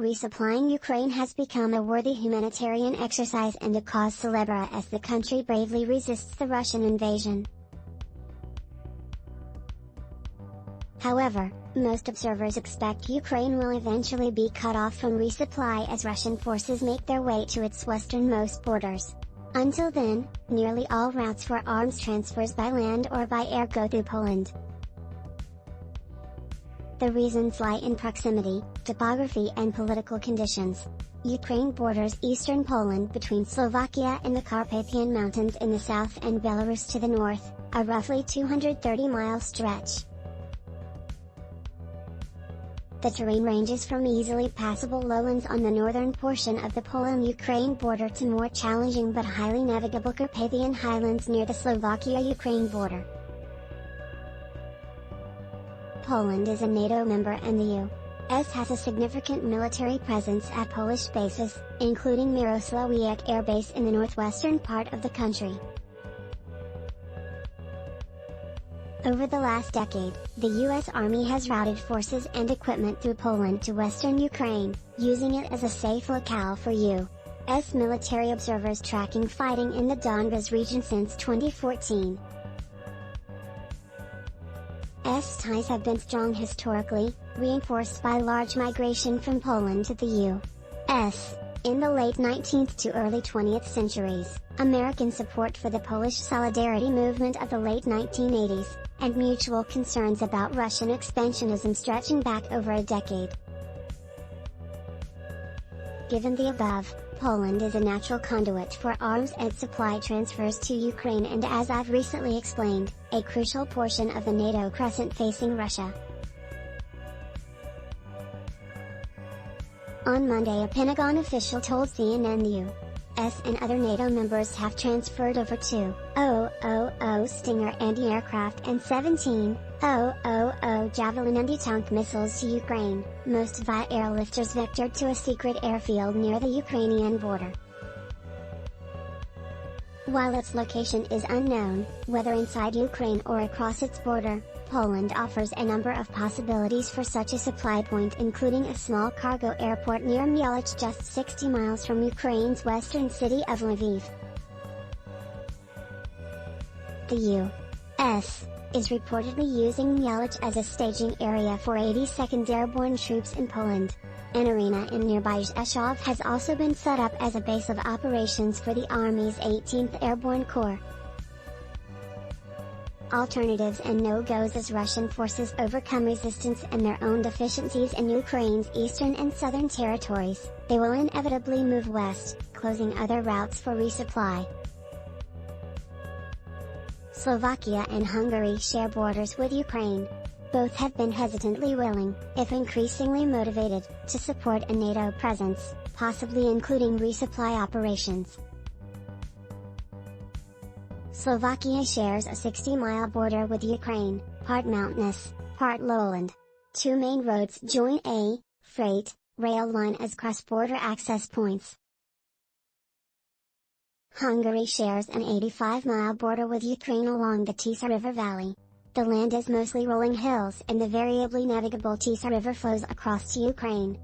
Resupplying Ukraine has become a worthy humanitarian exercise and a cause célèbre as the country bravely resists the Russian invasion. However, most observers expect Ukraine will eventually be cut off from resupply as Russian forces make their way to its westernmost borders. Until then, nearly all routes for arms transfers by land or by air go through Poland. The reasons lie in proximity, topography and political conditions. Ukraine borders eastern Poland between Slovakia and the Carpathian Mountains in the south and Belarus to the north, a roughly 230-mile stretch. The terrain ranges from easily passable lowlands on the northern portion of the Poland-Ukraine border to more challenging but highly navigable Carpathian highlands near the Slovakia-Ukraine border. Poland is a NATO member and the U.S. has a significant military presence at Polish bases, including Mirosławiec Air Base in the northwestern part of the country. Over the last decade, the U.S. Army has routed forces and equipment through Poland to western Ukraine, using it as a safe locale for U.S. military observers tracking fighting in the Donbas region since 2014. Ties have been strong historically, reinforced by large migration from Poland to the U.S. In the late 19th to early 20th centuries, American support for the Polish Solidarity movement of the late 1980s, and mutual concerns about Russian expansionism stretching back over a decade. Given the above, Poland is a natural conduit for arms and supply transfers to Ukraine and, as I've recently explained, a crucial portion of the NATO crescent facing Russia. On Monday, a Pentagon official told CNN the U.S. and other NATO members have transferred over 2,000 Stinger anti-aircraft and 17,000 Javelin anti-tank missiles to Ukraine, most via airlifters vectored to a secret airfield near the Ukrainian border. While its location is unknown, whether inside Ukraine or across its border, Poland offers a number of possibilities for such a supply point, including a small cargo airport near Mielec just 60 miles from Ukraine's western city of Lviv. The U.S. is reportedly using Mielec as a staging area for 82nd Airborne troops in Poland. An arena in nearby Rzeszów has also been set up as a base of operations for the Army's 18th Airborne Corps. Alternatives and no-goes as Russian forces overcome resistance and their own deficiencies in Ukraine's eastern and southern territories, they will inevitably move west, closing other routes for resupply. Slovakia and Hungary share borders with Ukraine. Both have been hesitantly willing, if increasingly motivated, to support a NATO presence, possibly including resupply operations. Slovakia shares a 60-mile border with Ukraine, part mountainous, part lowland. Two main roads join a freight rail line as cross-border access points. Hungary shares an 85-mile border with Ukraine along the Tisza River Valley. The land is mostly rolling hills and the variably navigable Tisza River flows across to Ukraine,